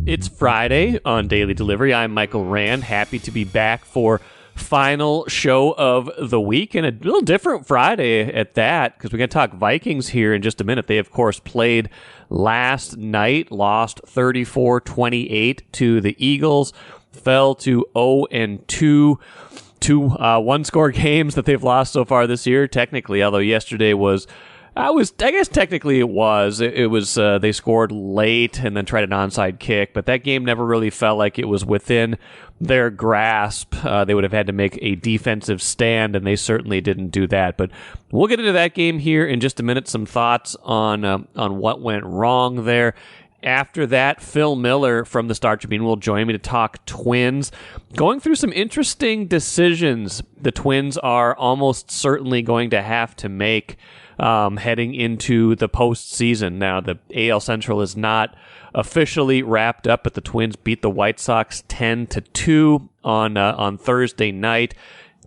It's Friday on Daily Delivery. I'm Michael Rand, happy to be back for final show of the week, and a little different Friday at that, because we're going to talk Vikings here in just a minute. They, of course, played last night, lost 34-28 to the Eagles, fell to 0-2. Two one-score games that they've lost so far this year, technically, although yesterday was... I guess technically it was. It was they scored late and then tried an onside kick, but that game never really felt like it was within their grasp. They would have had to make a defensive stand, and they certainly didn't do that. But we'll get into that game here in just a minute. Some thoughts on what went wrong there. After that, Phil Miller from the Star Tribune will join me to talk Twins. Going through some interesting decisions the Twins are almost certainly going to have to make heading into the postseason. Now, the AL Central is not officially wrapped up, but the Twins beat the White Sox 10-2 on Thursday night.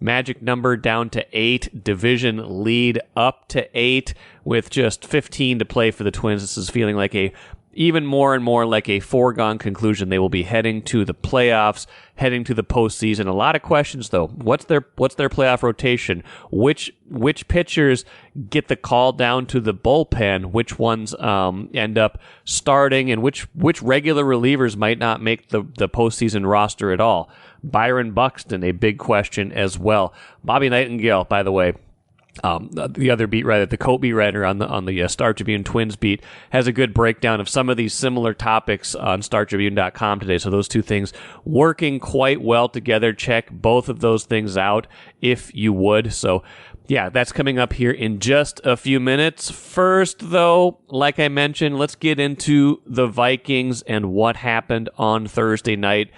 Magic number down to 8, division lead up to 8 with just 15 to play for the Twins. This is feeling like even more and more like a foregone conclusion. They will be heading to the playoffs, heading to the postseason. A lot of questions, though. What's their playoff rotation? Which pitchers get the call down to the bullpen? Which ones end up starting? And which regular relievers might not make the postseason roster at all? Byron Buxton, a big question as well. Bobby Nightingale, by the way, the other beat writer, the co-beat writer on the Star Tribune Twins beat, has a good breakdown of some of these similar topics on StarTribune.com today. So those two things working quite well together. Check both of those things out if you would. So yeah, that's coming up here in just a few minutes. First, though, like I mentioned, let's get into the Vikings and what happened on Thursday night.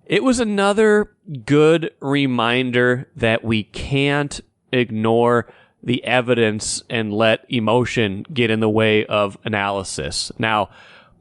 It was another good reminder that we can't ignore the evidence and let emotion get in the way of analysis. Now,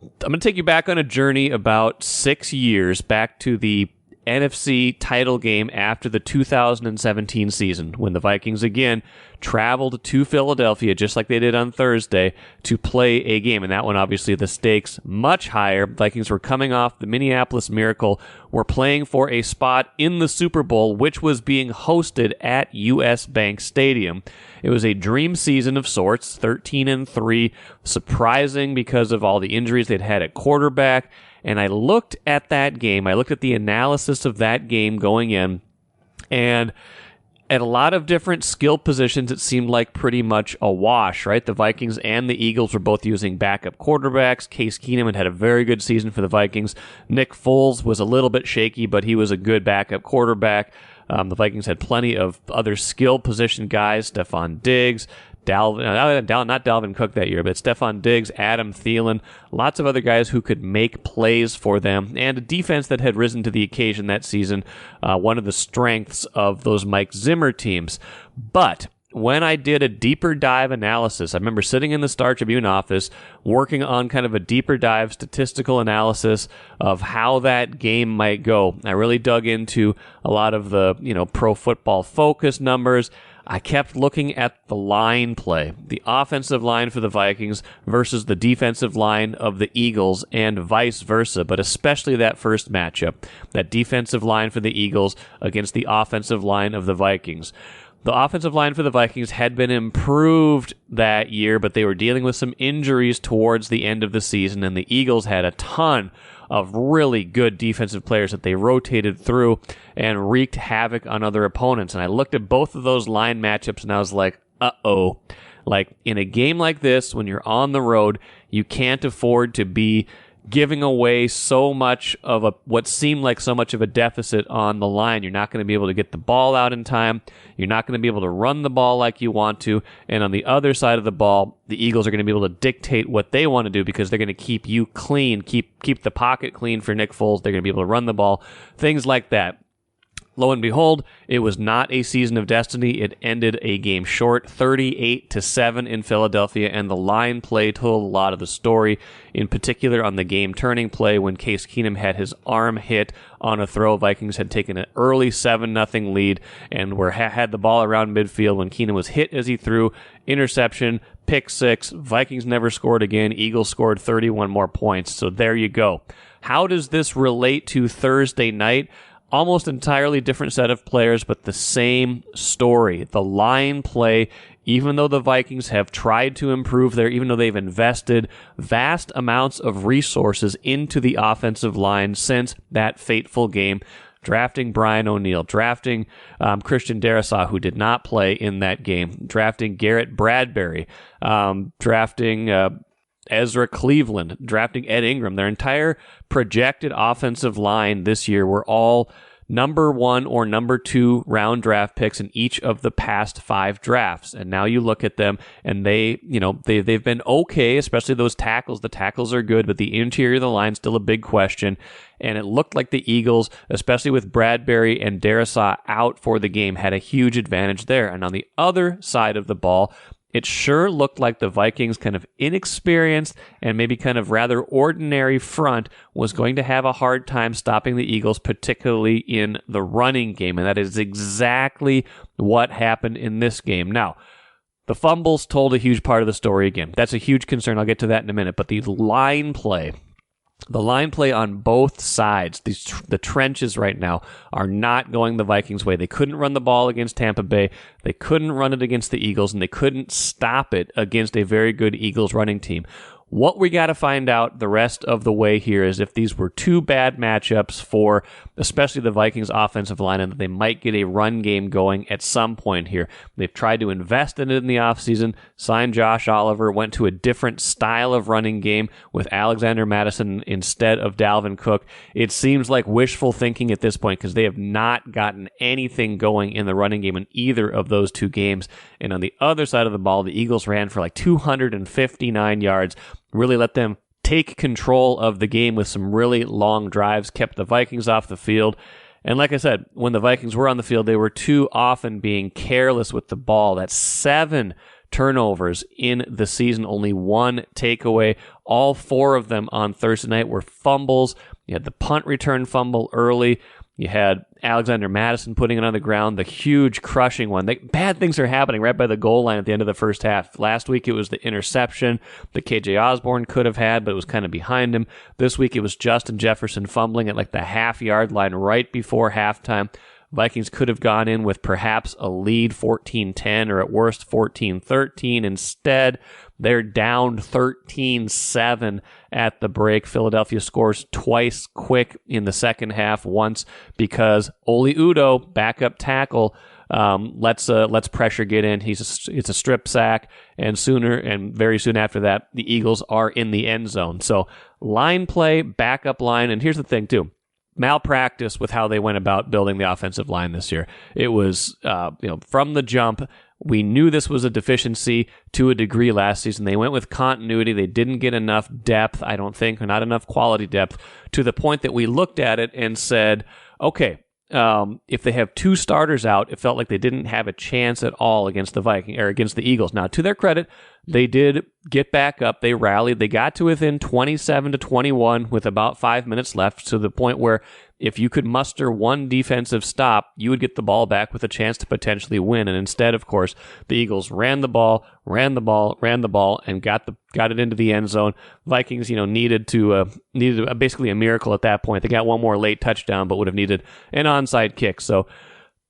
I'm going to take you back on a journey about 6 years, back to the NFC title game after the 2017 season, when the Vikings again traveled to Philadelphia, just like they did on Thursday, to play a game. And that one, obviously, the stakes much higher. Vikings were coming off the Minneapolis Miracle, were playing for a spot in the Super Bowl, which was being hosted at US Bank Stadium. It was a dream season of sorts, 13-3, surprising because of all the injuries they'd had at quarterback. And I looked at that game, I looked at the analysis of that game going in, and at a lot of different skill positions, it seemed like pretty much a wash, right? The Vikings and the Eagles were both using backup quarterbacks. Case Keenum had a very good season for the Vikings. Nick Foles was a little bit shaky, but he was a good backup quarterback. The Vikings had plenty of other skill position guys, Stephon Diggs, not Dalvin Cook that year, but Stephon Diggs, Adam Thielen, lots of other guys who could make plays for them, and a defense that had risen to the occasion that season, one of the strengths of those Mike Zimmer teams. But when I did a deeper dive analysis, I remember sitting in the Star Tribune office working on kind of a deeper dive statistical analysis of how that game might go. I really dug into a lot of the, Pro Football Focus numbers. I kept looking at the line play, the offensive line for the Vikings versus the defensive line of the Eagles, and vice versa, but especially that first matchup, that defensive line for the Eagles against the offensive line of the Vikings. The offensive line for the Vikings had been improved that year, but they were dealing with some injuries towards the end of the season, and the Eagles had a ton of really good defensive players that they rotated through and wreaked havoc on other opponents. And I looked at both of those line matchups, and I was like, uh-oh. Like, in a game like this, when you're on the road, you can't afford to be giving away so much of what seemed like so much of a deficit on the line. You're not going to be able to get the ball out in time. You're not going to be able to run the ball like you want to. And on the other side of the ball, the Eagles are going to be able to dictate what they want to do because they're going to keep you clean, keep the pocket clean for Nick Foles. They're going to be able to run the ball, things like that. lo and behold, it was not a season of destiny. It ended a game short, 38-7 in Philadelphia, and the line play told a lot of the story, in particular on the game-turning play when Case Keenum had his arm hit on a throw. Vikings had taken an early 7-0 lead and had the ball around midfield when Keenum was hit as he threw, interception, pick six. Vikings never scored again. Eagles scored 31 more points. So there you go. How does this relate to Thursday night? Almost entirely different set of players, but the same story. The line play, even though the Vikings have tried to improve there, even though they've invested vast amounts of resources into the offensive line since that fateful game, drafting Brian O'Neill, drafting Christian Darrisaw, who did not play in that game, drafting Garrett Bradbury, drafting Ezra Cleveland, drafting Ed Ingram. Their entire projected offensive line this year were all number 1 or number 2 round draft picks in each of the past 5 drafts. And now you look at them and they've been okay, especially those tackles. The tackles are good, but the interior of the line still a big question. And it looked like the Eagles, especially with Bradbury and Darrisaw out for the game, had a huge advantage there. And on the other side of the ball, it sure looked like the Vikings' kind of inexperienced and maybe kind of rather ordinary front was going to have a hard time stopping the Eagles, particularly in the running game. And that is exactly what happened in this game. Now, the fumbles told a huge part of the story again. That's a huge concern. I'll get to that in a minute. But the line play on both sides, the trenches right now, are not going the Vikings' way. They couldn't run the ball against Tampa Bay. They couldn't run it against the Eagles, and they couldn't stop it against a very good Eagles running team. What we got to find out the rest of the way here is if these were 2 bad matchups for especially the Vikings offensive line and that they might get a run game going at some point here. They've tried to invest in it in the offseason, signed Josh Oliver, went to a different style of running game with Alexander Mattison instead of Dalvin Cook. It seems like wishful thinking at this point because they have not gotten anything going in the running game in either of those 2 games. And on the other side of the ball, the Eagles ran for like 259 yards. Really let them take control of the game with some really long drives, kept the Vikings off the field. And like I said, when the Vikings were on the field, they were too often being careless with the ball. That's 7 turnovers in the season, only 1 takeaway. All 4 of them on Thursday night were fumbles. You had the punt return fumble early. You had Alexander Mattison putting it on the ground, the huge crushing one. Bad things are happening right by the goal line at the end of the first half. Last week it was the interception that KJ Osborne could have had, but it was kind of behind him. This week it was Justin Jefferson fumbling at like the half-yard line right before halftime. Vikings could have gone in with perhaps a lead 14-10 or at worst 14-13. Instead, they're down 13-7 at the break. Philadelphia scores twice quick in the second half, once because Oli Udoh, backup tackle, lets pressure get in. It's a strip sack, and very soon after that, the Eagles are in the end zone. So line play, backup line, and here's the thing too. Malpractice with how they went about building the offensive line this year. It was, from the jump, we knew this was a deficiency to a degree last season. They went with continuity. They didn't get enough depth, I don't think, or not enough quality depth, to the point that we looked at it and said, okay, if they have 2 starters out, it felt like they didn't have a chance at all against the against the Eagles. Now, to their credit, they did get back up. They rallied. They got to within 27-21 with about 5 minutes left, to the point where if you could muster 1 defensive stop, you would get the ball back with a chance to potentially win. And instead, of course, the Eagles ran the ball, and got it into the end zone. Vikings, needed basically a miracle at that point. They got 1 more late touchdown, but would have needed an onside kick. So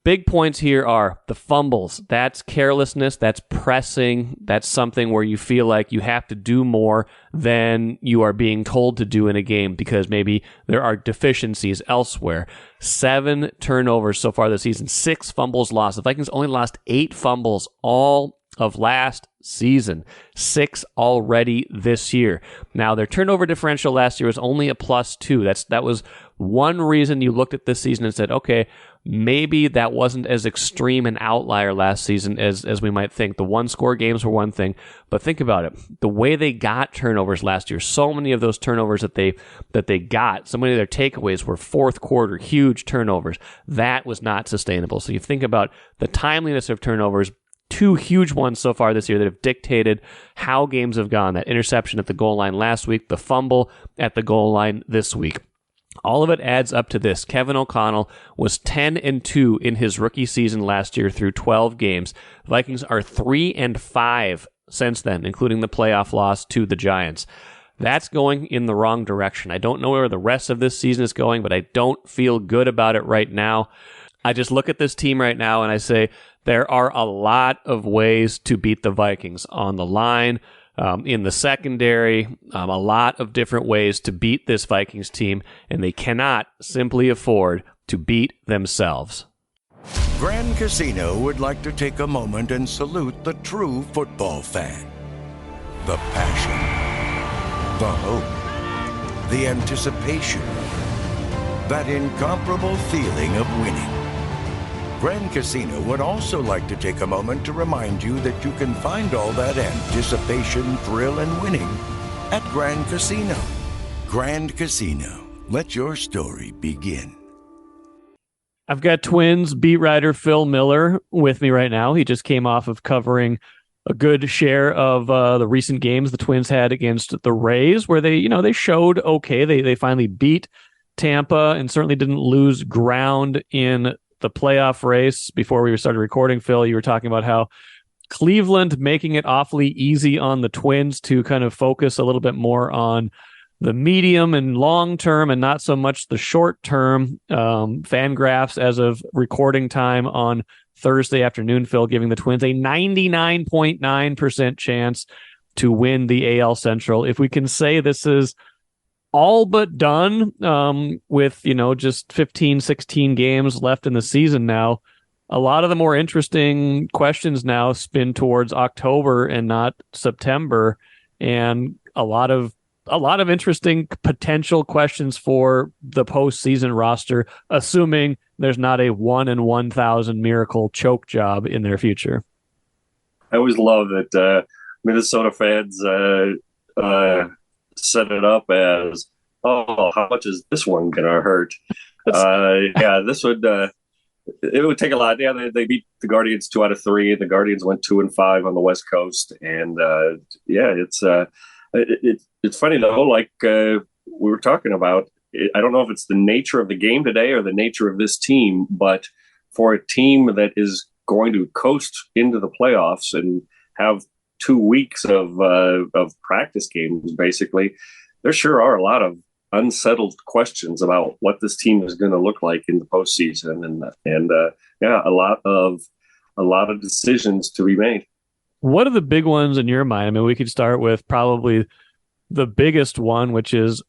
big points here are the fumbles. That's carelessness. That's pressing. That's something where you feel like you have to do more than you are being told to do in a game because maybe there are deficiencies elsewhere. 7 turnovers so far this season. 6 fumbles lost. The Vikings only lost 8 fumbles all of last season. 6 already this year. Now, their turnover differential last year was only a +2. That was one reason you looked at this season and said, okay, maybe that wasn't as extreme an outlier last season as we might think. The one-score games were one thing, but think about it. The way they got turnovers last year, so many of those turnovers that they got, so many of their takeaways were fourth quarter, huge turnovers. That was not sustainable. So you think about the timeliness of turnovers, two huge ones so far this year that have dictated how games have gone. That interception at the goal line last week, the fumble at the goal line this week. All of it adds up to this. Kevin O'Connell was 10-2 in his rookie season last year through 12 games. Vikings are 3-5 since then, including the playoff loss to the Giants. That's going in the wrong direction. I don't know where the rest of this season is going, but I don't feel good about it right now. I just look at this team right now and I say there are a lot of ways to beat the Vikings on the line, in the secondary, a lot of different ways to beat this Vikings team, and they cannot simply afford to beat themselves. Grand Casino would like to take a moment and salute the true football fan. The passion, the hope, the anticipation, that incomparable feeling of winning. Grand Casino would also like to take a moment to remind you that you can find all that anticipation, thrill, and winning at Grand Casino. Grand Casino, let your story begin. I've got Twins beat writer Phil Miller with me right now. He just came off of covering a good share of the recent games the Twins had against the Rays, where they showed okay. They finally beat Tampa and certainly didn't lose ground in the playoff race. Before we started recording, Phil, you were talking about how Cleveland making it awfully easy on the Twins to kind of focus a little bit more on the medium and long term and not so much the short term. Fangraphs as of recording time on Thursday afternoon, Phil, giving the Twins a 99.9% chance to win the AL Central. If we can say this is all but done, with, just 15, 16 games left in the season now, a lot of the more interesting questions now spin towards October and not September, and a lot of interesting potential questions for the postseason roster, assuming there's not a 1 in 1,000 miracle choke job in their future. I always love that Minnesota fans set it up as, oh, how much is this one gonna hurt? This would it would take a lot. Yeah, they beat the Guardians 2 out of 3, and the Guardians went 2-5 on the West Coast, and it's funny though. Like we were talking about, I don't know if it's the nature of the game today or the nature of this team, but for a team that is going to coast into the playoffs and have 2 weeks of practice games, basically, there sure are a lot of unsettled questions about what this team is going to look like in the postseason, and a lot of decisions to be made. What are the big ones in your mind? I mean, we could start with probably the biggest one, which is,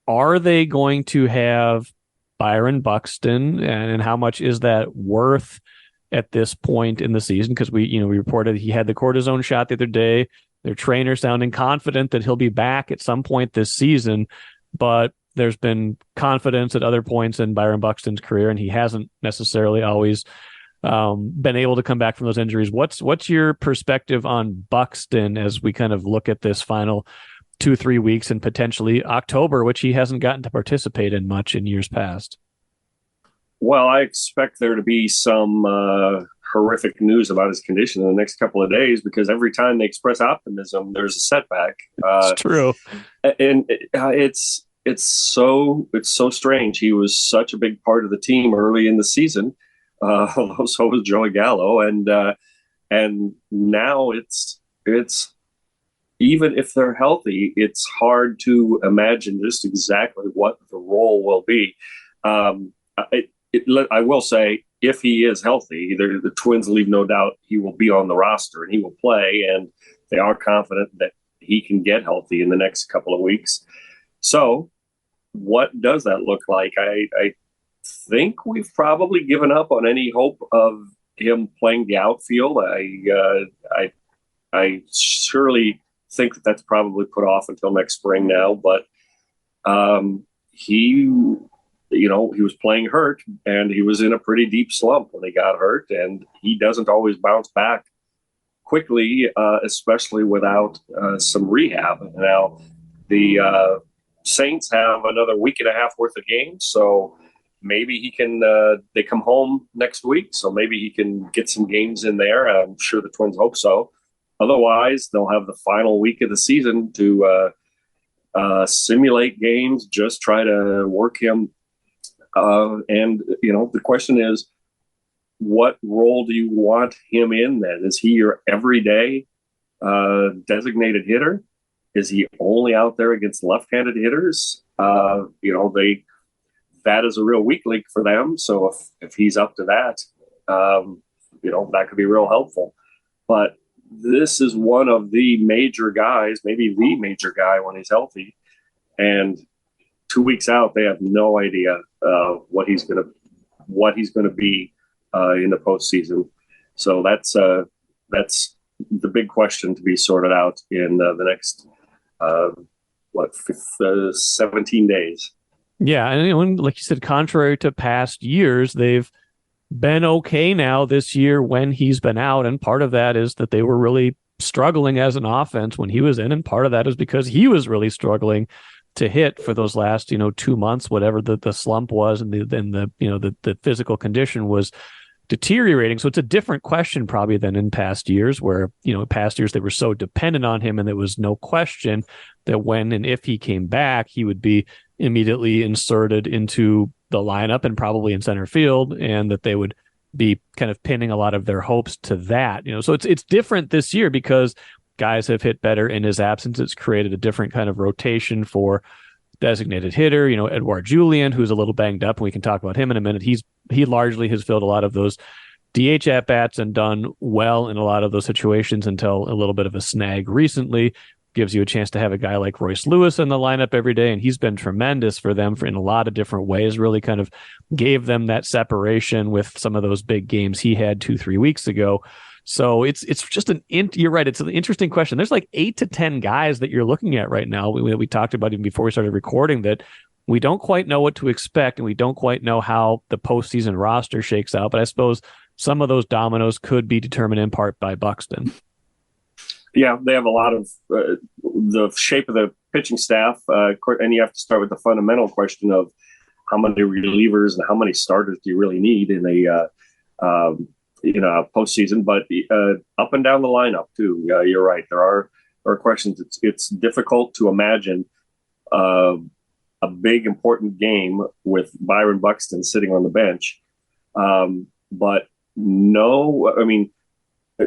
are they going to have Byron Buxton, and how much is that worth at this point in the season? Because we reported he had the cortisone shot the other day. Their trainer sounding confident that he'll be back at some point this season, but there's been confidence at other points in Byron Buxton's career, and he hasn't necessarily always been able to come back from those injuries. What's your perspective on Buxton as we kind of look at this final 2-3 weeks and potentially October, which he hasn't gotten to participate in much in years past? Well, I expect there to be some horrific news about his condition in the next couple of days, because every time they express optimism, there's a setback. It's true. And it's so strange. He was such a big part of the team early in the season. Although so was Joey Gallo. And now it's even if they're healthy, it's hard to imagine just exactly what the role will be. I will say, if he is healthy, the Twins leave no doubt he will be on the roster and he will play, and they are confident that he can get healthy in the next couple of weeks. So what does that look like? I think we've probably given up on any hope of him playing the outfield. I surely think that that's probably put off until next spring now, but he he was playing hurt, and he was in a pretty deep slump when he got hurt, and he doesn't always bounce back quickly, especially without some rehab. Now, the Saints have another week and a half worth of games, so maybe he can. They come home next week, so maybe he can get some games in there. I'm sure the Twins hope so. Otherwise, they'll have the final week of the season to simulate games, just try to work him. And the question is, what role do you want him in then? Is he your everyday designated hitter? Is he only out there against left-handed hitters? That is a real weak link for them. So if he's up to that, that could be real helpful. But this is one of the major guys, maybe the major guy when he's healthy. And 2 weeks out, they have no idea what he's going to be in the postseason. So that's the big question to be sorted out in the next 17 days. Yeah, and like you said, contrary to past years, they've been okay now this year when he's been out, and part of that is that they were really struggling as an offense when he was in, and part of that is because he was really struggling to hit for those last 2 months, whatever the slump was, and the physical condition was deteriorating. So it's a different question probably than in past years, where past years they were so dependent on him, and there was no question that when and if he came back, he would be immediately inserted into the lineup and probably in center field, and that they would be kind of pinning a lot of their hopes to that. So it's different this year because guys have hit better in his absence. It's created a different kind of rotation for designated hitter. Edouard Julien, who's a little banged up, and we can talk about him in a minute. He largely has filled a lot of those DH at bats and done well in a lot of those situations until a little bit of a snag recently. Gives you a chance to have a guy like Royce Lewis in the lineup every day, and he's been tremendous for them in a lot of different ways. Really kind of gave them that separation with some of those big games he had 2-3 weeks ago. So it's just you're right. It's an interesting question. There's like 8 to 10 guys that you're looking at right now. We talked about even before we started recording that we don't quite know what to expect, and we don't quite know how the postseason roster shakes out. But I suppose some of those dominoes could be determined in part by Buxton. Yeah, they have a lot of the shape of the pitching staff, and you have to start with the fundamental question of how many relievers and how many starters do you really need in a postseason. But up and down the lineup too, you're right. There are questions. It's difficult to imagine a big important game with Byron Buxton sitting on the bench, but no, I mean.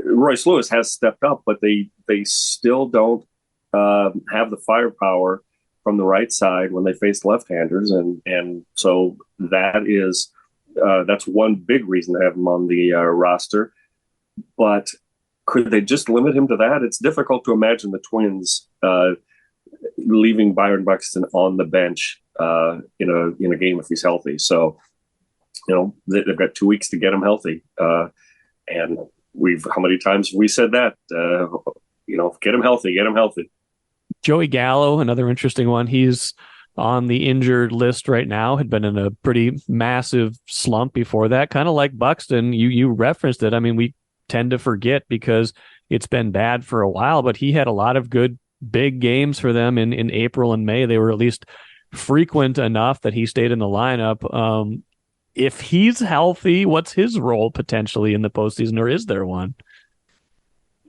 Royce Lewis has stepped up, but they still don't have the firepower from the right side when they face left-handers, and so that's one big reason to have him on the roster. But could they just limit him to that? It's difficult to imagine the Twins leaving Byron Buxton on the bench in a game if he's healthy. So they've got 2 weeks to get him healthy, and how many times have we said that? Get him healthy. Joey Gallo, another interesting one. He's on the injured list right now, had been in a pretty massive slump before that, kind of like Buxton. You referenced it. I mean, we tend to forget because it's been bad for a while, but he had a lot of good big games for them in April and May. They were at least frequent enough that he stayed in the lineup. If he's healthy, what's his role potentially in the postseason, or is there one?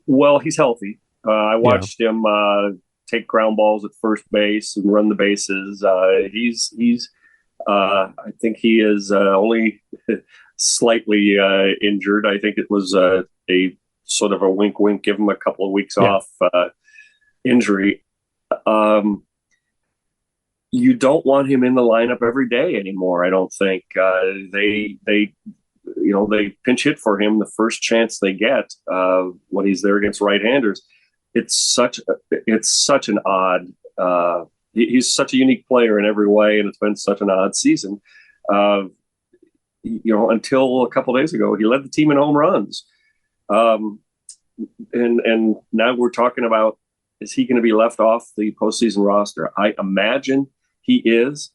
Well, he's healthy. I watched him take ground balls at first base and run the bases. I think he is only slightly injured. I think it was a sort of a wink, give him a couple of weeks off injury. You don't want him in the lineup every day anymore. I don't think they pinch hit for him the first chance they get when he's there against right-handers. It's such an odd. He's such a unique player in every way, and it's been such an odd season. Until a couple of days ago, he led the team in home runs, and now we're talking about, is he going to be left off the postseason roster? I imagine he is.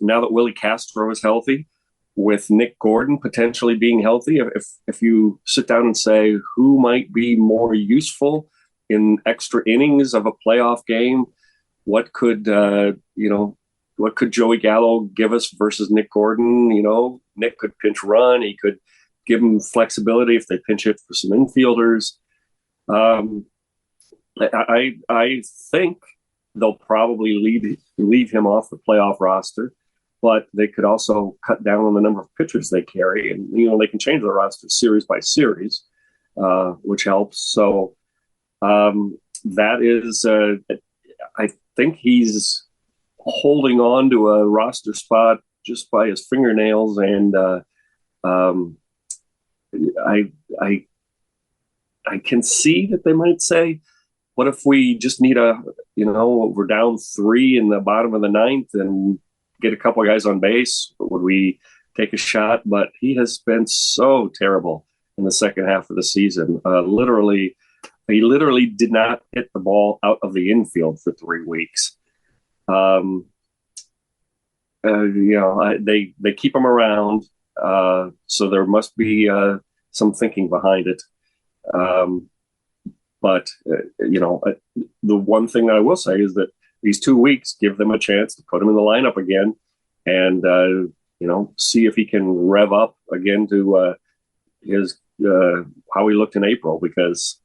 Now that Willie Castro is healthy, with Nick Gordon potentially being healthy, if you sit down and say who might be more useful in extra innings of a playoff game, what could Joey Gallo give us versus Nick Gordon? Nick could pinch run. He could give him flexibility if they pinch hit for some infielders. I think they'll probably leave him off the playoff roster, but they could also cut down on the number of pitchers they carry, and they can change the roster series by series, which helps. So that is, I think he's holding on to a roster spot just by his fingernails, and I can see that they might say, what if we just need we're down 3 in the bottom of the 9th and get a couple of guys on base? Would we take a shot? But he has been so terrible in the second half of the season. He literally did not hit the ball out of the infield for 3 weeks. They keep him around, so there must be some thinking behind it. But the one thing that I will say is that these 2 weeks give them a chance to put him in the lineup again, and see if he can rev up again to his how he looked in April, because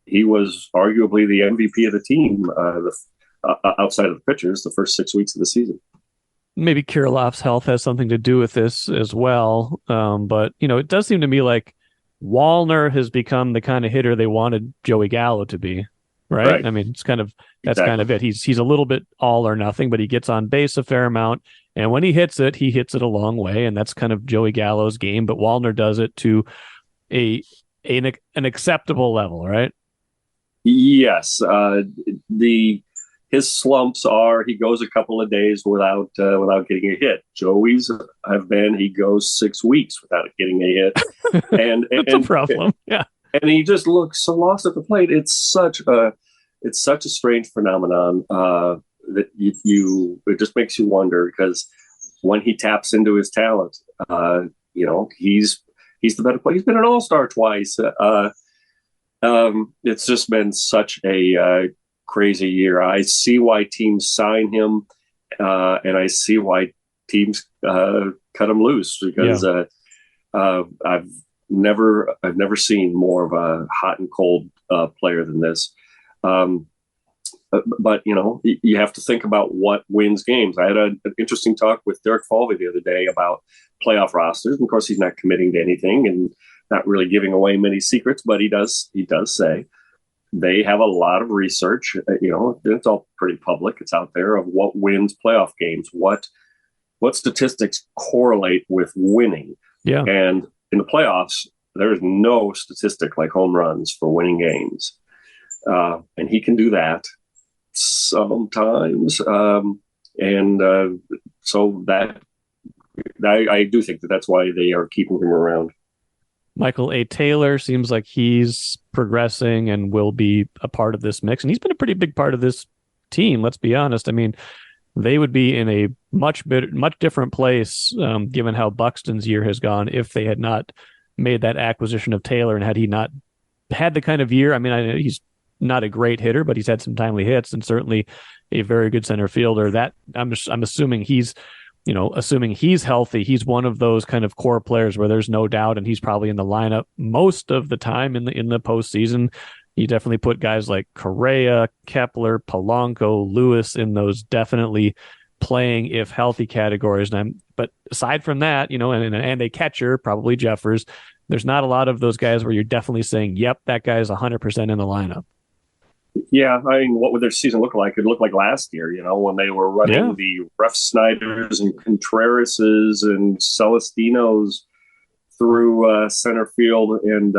he was arguably the MVP of the team outside of the pitchers the first 6 weeks of the season. Maybe Kirilloff's health has something to do with this as well, but it does seem to me like Wallner has become the kind of hitter they wanted Joey Gallo to be, right? I mean, that's kind of it. He's a little bit all or nothing, but he gets on base a fair amount, and when he hits it a long way, and that's kind of Joey Gallo's game. But Wallner does it to an acceptable level, right? Yes. His slumps are he goes a couple of days without getting a hit. Joey's have been he goes 6 weeks without getting a hit, and that's a problem. Yeah, and he just looks so lost at the plate. It's such a strange phenomenon that it just makes you wonder, because when he taps into his talent, he's the better player. He's been an all-star twice. It's just been such a crazy year. I see why teams sign him, and I see why teams cut him loose, because I've never seen more of a hot and cold player than this. But you have to think about what wins games. I had an interesting talk with Derek Falvey the other day about playoff rosters. And of course, he's not committing to anything and not really giving away many secrets, but he does say they have a lot of research. It's all pretty public. It's out there of what wins playoff games, what statistics correlate with winning. Yeah. And in the playoffs, there's no statistic like home runs for winning games. And he can do that sometimes. So that I do think that's why they are keeping him around. Michael A. Taylor seems like he's progressing and will be a part of this mix. And he's been a pretty big part of this team, let's be honest. I mean, they would be in a much different place, given how Buxton's year has gone, if they had not made that acquisition of Taylor, and had he not had the kind of year. I mean, he's not a great hitter, but he's had some timely hits and certainly a very good center fielder. That I'm assuming he's healthy, he's one of those kind of core players where there's no doubt, and he's probably in the lineup most of the time in the postseason. You definitely put guys like Correa, Kepler, Polanco, Lewis in those definitely playing if healthy categories. But aside from that, and a catcher, probably Jeffers, there's not a lot of those guys where you're definitely saying, yep, that guy's 100% in the lineup. Yeah, I mean, what would their season look like? It looked like last year, when they were running the Ref Snyders and Contrerases and Celestinos through center field, and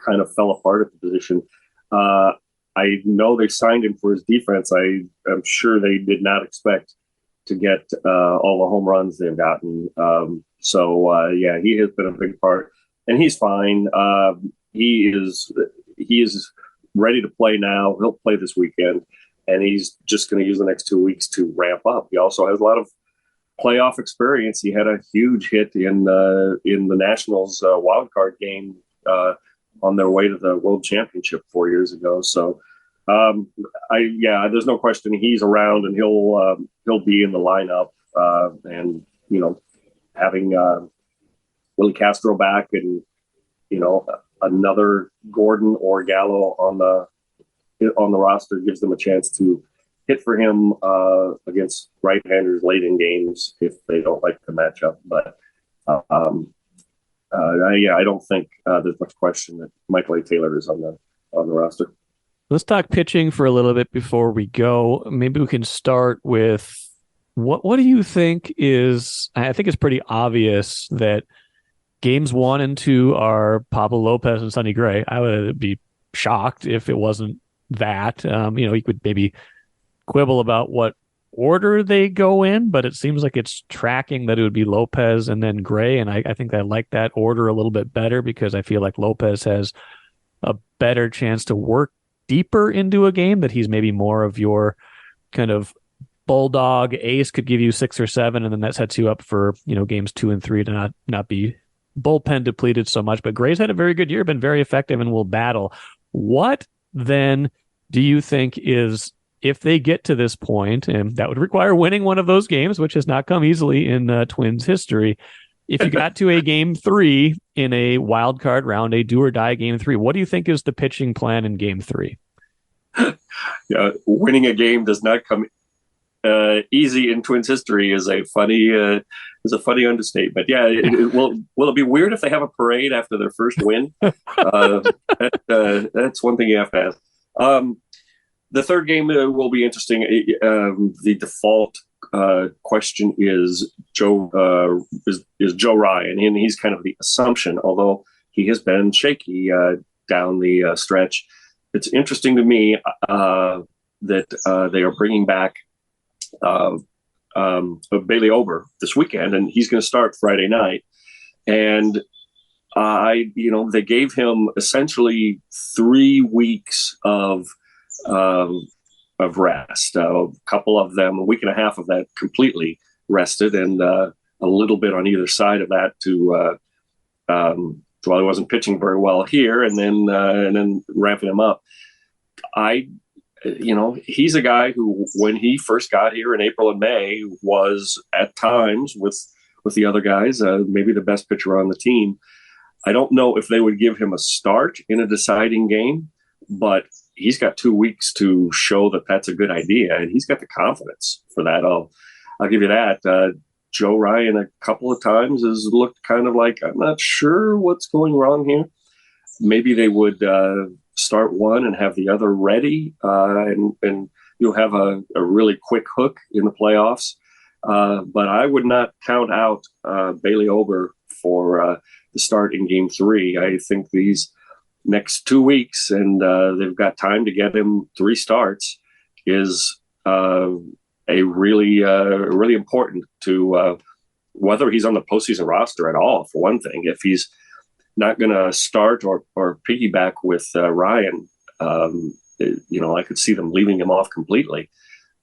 kind of fell apart at the position. I know they signed him for his defense. I'm sure they did not expect to get all the home runs they've gotten. He has been a big part, and he's fine. He is ready to play now. He'll play this weekend, and he's just going to use the next 2 weeks to ramp up. He also has a lot of playoff experience. He had a huge hit in the Nationals wild card game on their way to the World Championship 4 years ago. So, there's no question he's around, and he'll be in the lineup. And having Willie Castro back, and another Gordon or Gallo on the roster gives them a chance to hit for him against right-handers late in games if they don't like the matchup. But I don't think there's much question that Michael A. Taylor is on the roster. Let's talk pitching for a little bit before we go. Maybe we can start with what do you think is? I think it's pretty obvious that games 1 and 2 are Pablo Lopez and Sonny Gray. I would be shocked if it wasn't that. You could maybe quibble about what order they go in, but it seems like it's tracking that it would be Lopez and then Gray, and I think I like that order a little bit better because I feel like Lopez has a better chance to work deeper into a game, that he's maybe more of your kind of bulldog ace, could give you 6 or 7, and then that sets you up for games 2 and 3 to not be bullpen depleted so much. But Gray's had a very good year, been very effective, and will battle. What then do you think is, if they get to this point, and that would require winning one of those games, which has not come easily in Twins history, if you got to a game 3 in a wild card round, a do or die game 3, what do you think is the pitching plan in game 3? Yeah, winning a game does not come easy in Twins history is a funny understatement. Yeah, will it be weird if they have a parade after their first win? That's one thing you have to ask. The third game will be interesting. The default question is Joe Ryan, and he's kind of the assumption, although he has been shaky down the stretch. It's interesting to me that they are bringing back Bailey Ober this weekend, and he's going to start Friday night. And they gave him essentially 3 weeks of rest. A couple of them, a week and a half of that completely rested, and a little bit on either side of that to while he wasn't pitching very well here, and then ramping him up. He's a guy who, when he first got here in April and May, was at times with the other guys, maybe the best pitcher on the team. I don't know if they would give him a start in a deciding game, but he's got 2 weeks to show that that's a good idea, and he's got the confidence for that. I'll give you that. Joe Ryan a couple of times has looked kind of like, I'm not sure what's going wrong here. Maybe they would start one and have the other ready, and you'll have a really quick hook in the playoffs. But I would not count out Bailey Ober for the start in game 3. I think these next 2 weeks, and they've got time to get him 3 starts, is really important to whether he's on the postseason roster at all, for one thing. If he's not going to start or piggyback with Ryan, I could see them leaving him off completely.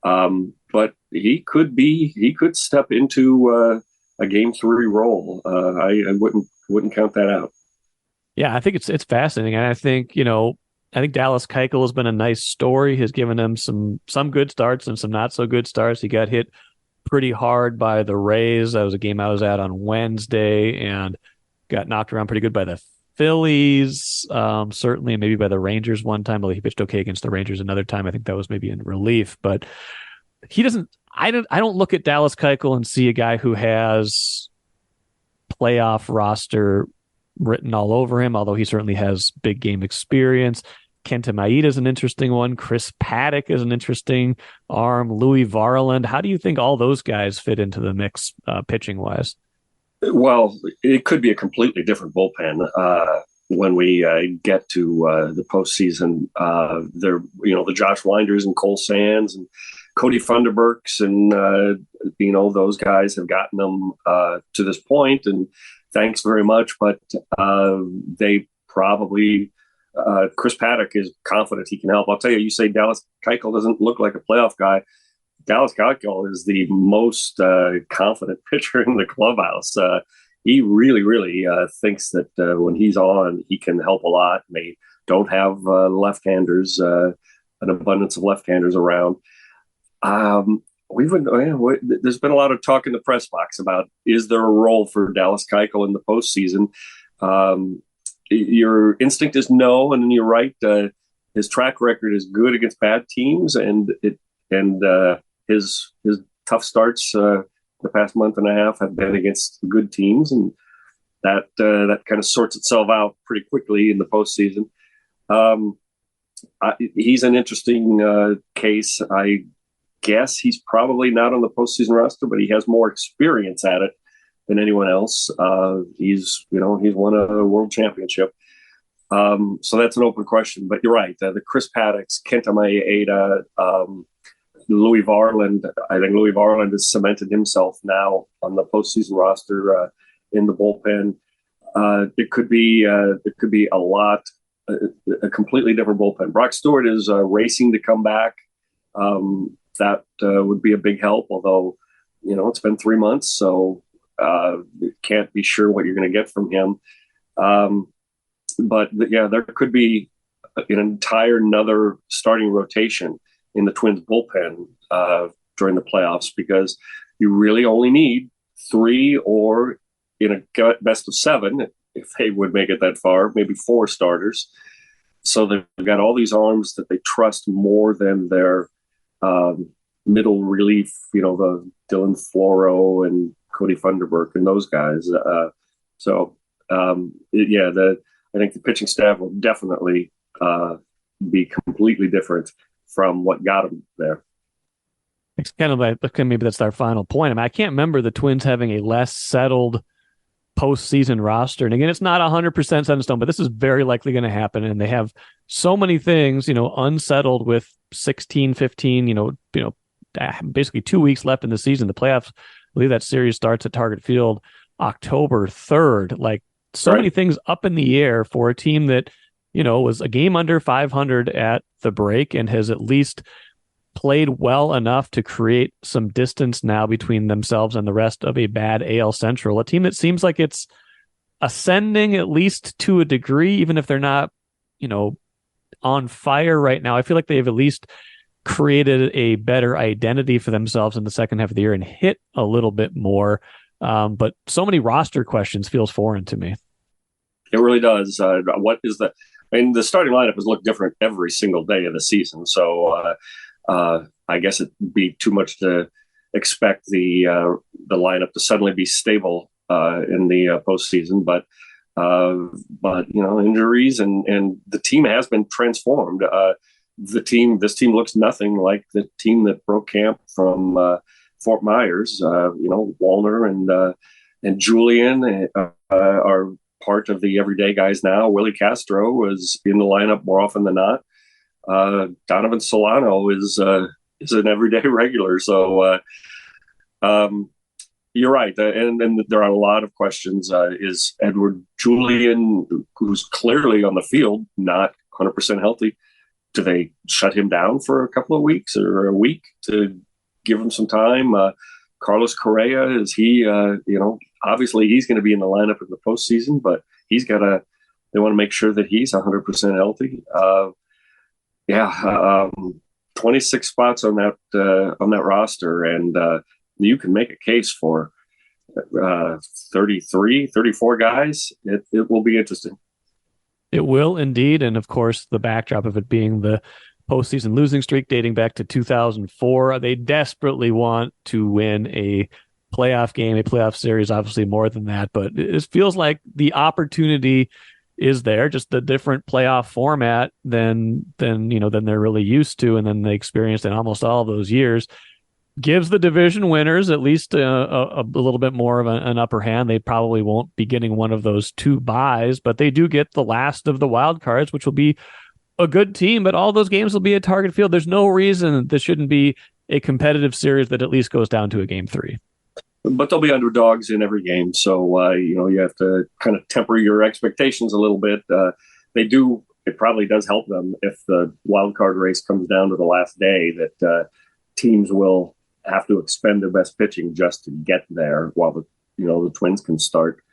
But he could step into a game 3 role. I wouldn't count that out. Yeah, I think it's fascinating. And I think Dallas Keuchel has been a nice story. He's given them some good starts and some not so good starts. He got hit pretty hard by the Rays. That was a game I was at on Wednesday, and got knocked around pretty good by the Phillies, certainly, and maybe by the Rangers one time, although he pitched okay against the Rangers another time. I think that was maybe in relief. But he doesn't – I don't look at Dallas Keuchel and see a guy who has playoff roster written all over him, although he certainly has big game experience. Kenta Maeda is an interesting one. Chris Paddock is an interesting arm. Louis Varland. How do you think all those guys fit into the mix pitching-wise? Well, it could be a completely different bullpen when we get to the postseason. The Josh Winders and Cole Sands and Cody Funderburks and those guys have gotten them to this point, and thanks very much. But they probably Chris Paddock is confident he can help. I'll tell you, you say Dallas Keuchel doesn't look like a playoff guy. Dallas Keuchel is the most confident pitcher in the clubhouse. He really, really thinks that when he's on, he can help a lot. And they don't have left-handers, an abundance of left-handers around. There's been a lot of talk in the press box about, is there a role for Dallas Keuchel in the postseason? Your instinct is no, and you're right. His track record is good against bad teams, and his tough starts the past month and a half have been against good teams, and that kind of sorts itself out pretty quickly in the postseason. He's an interesting case. I guess he's probably not on the postseason roster, but he has more experience at it than anyone else. He's won a world championship. So that's an open question, but you're right. The Chris Paddocks, Kenta Maeda, Louis Varland. I think Louis Varland has cemented himself now on the postseason roster in the bullpen. It could be a completely different bullpen. Brock Stewart is racing to come back. That would be a big help, although, it's been 3 months, so you can't be sure what you're going to get from him. But there could be an entire another starting rotation in the Twins bullpen during the playoffs, because you really only need 3, or in a best of 7, if they would make it that far, maybe 4 starters. So they've got all these arms that they trust more than their middle relief, the Dylan Floro and Cody Funderburk and those guys. I think the pitching staff will definitely be completely different from what got them there. It's kind of like, maybe that's our final point. I can't remember the Twins having a less settled postseason roster. And again, it's not 100% set in stone, but this is very likely going to happen. And they have so many things, unsettled with 16, 15, basically 2 weeks left in the season. The playoffs, I believe that series starts at Target Field October 3rd. Like, so many things up in the air for a team that, was a game under 500 at the break and has at least played well enough to create some distance now between themselves and the rest of a bad AL Central. A team that seems like it's ascending, at least to a degree, even if they're not, on fire right now. I feel like they've at least created a better identity for themselves in the second half of the year and hit a little bit more. But so many roster questions feels foreign to me. It really does. The starting lineup has looked different every single day of the season. So I guess it'd be too much to expect the lineup to suddenly be stable in the postseason. But injuries and the team has been transformed. This team looks nothing like the team that broke camp from Fort Myers. Wallner and Julian are part of the everyday guys now. Willie Castro was in the lineup more often than not. Donovan Solano is an everyday regular. So you're right, and there are a lot of questions. Is Edward Julian, who's clearly on the field, not 100% healthy? Do they shut him down for a couple of weeks or a week to give him some time? Carlos Correa, is he? Obviously he's going to be in the lineup in the postseason, but they want to make sure that he's 100% healthy. 26 spots on that roster, and you can make a case for 33, 34 guys. It will be interesting. It will indeed, and of course, the backdrop of it being the postseason losing streak dating back to 2004. They desperately want to win a playoff game, a playoff series, obviously more than that, but it feels like the opportunity is there, just the different playoff format than they're really used to, and then they experienced in almost all of those years. Gives the division winners at least a little bit more of an upper hand. They probably won't be getting one of those 2 byes, but they do get the last of the wild cards, which will be a good team, but all those games will be at Target Field. There's no reason this shouldn't be a competitive series that at least goes down to a game 3. But they'll be underdogs in every game, so you have to kind of temper your expectations a little bit. They do it probably does help them if the wild card race comes down to the last day, that teams will have to expend their best pitching just to get there, while the Twins can start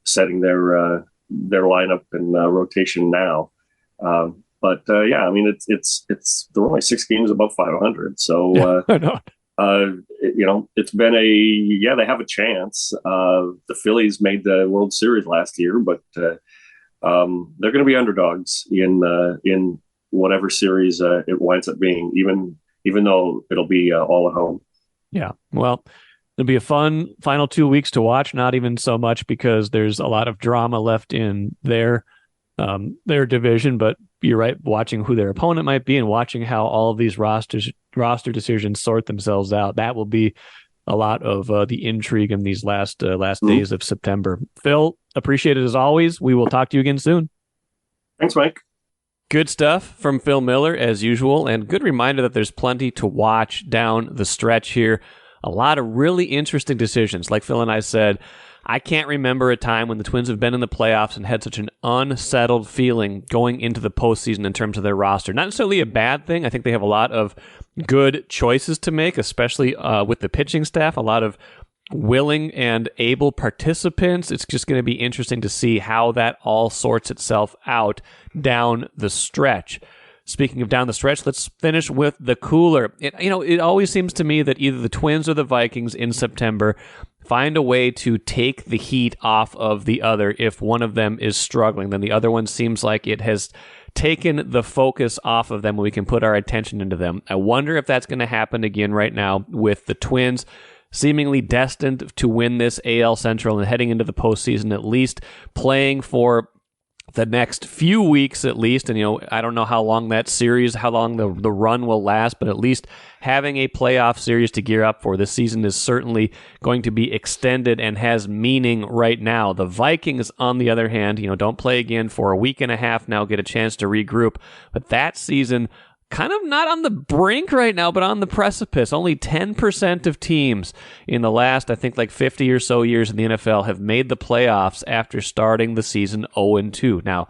setting their lineup and rotation now. But I mean, it's there were only 6 games above 500, so I know. It's been they have a chance. The Phillies made the World Series last year, but they're going to be underdogs in whatever series it winds up being, even though it'll be all at home. Yeah, well, it'll be a fun final 2 weeks to watch. Not even so much because there's a lot of drama left in their division, but you're right, watching who their opponent might be and watching how all of these roster decisions sort themselves out. That will be a lot of the intrigue in these last days of September. Phil, appreciate it as always. We will talk to you again soon. Thanks, Mike. Good stuff from Phil Miller, as usual, and good reminder that there's plenty to watch down the stretch here. A lot of really interesting decisions. Like Phil and I said, I can't remember a time when the Twins have been in the playoffs and had such an unsettled feeling going into the postseason in terms of their roster. Not necessarily a bad thing. I think they have a lot of good choices to make, especially with the pitching staff, a lot of willing and able participants. It's just going to be interesting to see how that all sorts itself out down the stretch. Speaking of down the stretch, let's finish with the cooler. It always seems to me that either the Twins or the Vikings in September find a way to take the heat off of the other. If one of them is struggling, then the other one seems like it has taken the focus off of them and we can put our attention into them. I wonder if that's going to happen again right now with the Twins seemingly destined to win this AL Central and heading into the postseason, at least playing for the next few weeks at least. And, I don't know how long that series, how long the run will last, but at least having a playoff series to gear up for. This season is certainly going to be extended and has meaning right now. The Vikings, on the other hand, don't play again for a week and a half now, get a chance to regroup. But that season, kind of not on the brink right now, but on the precipice. Only 10% of teams in the last, I think, 50 or so years in the NFL have made the playoffs after starting the season 0-2. Now,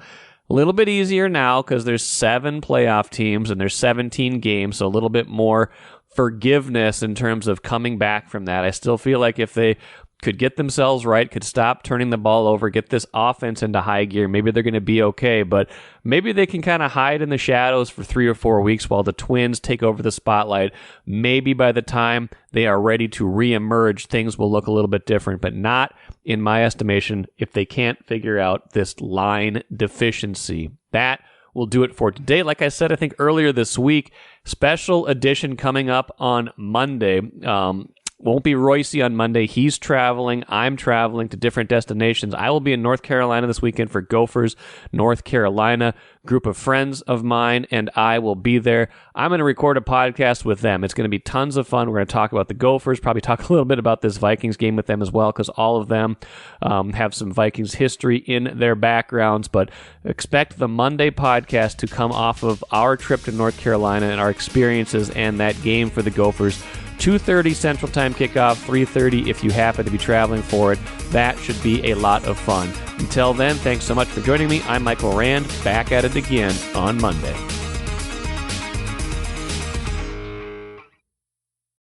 a little bit easier now because there's 7 playoff teams and there's 17 games, so a little bit more forgiveness in terms of coming back from that. I still feel like if they could get themselves right, could stop turning the ball over, get this offense into high gear, maybe they're going to be okay, but maybe they can kind of hide in the shadows for 3 or 4 weeks while the Twins take over the spotlight. Maybe by the time they are ready to reemerge, things will look a little bit different, but not, in my estimation, if they can't figure out this line deficiency. That will do it for today. Like I said, I think earlier this week, special edition coming up on Monday. Won't be Royce on Monday. He's traveling. I'm traveling to different destinations. I will be in North Carolina this weekend for Gophers, North Carolina. Group of friends of mine and I will be there. I'm going to record a podcast with them. It's going to be tons of fun. We're going to talk about the Gophers, probably talk a little bit about this Vikings game with them as well, because all of them have some Vikings history in their backgrounds. But expect the Monday podcast to come off of our trip to North Carolina and our experiences and that game for the Gophers. 2:30 Central Time kickoff, 3:30 if you happen to be traveling for it. That should be a lot of fun. Until then, thanks so much for joining me. I'm Michael Rand, back at it again on Monday.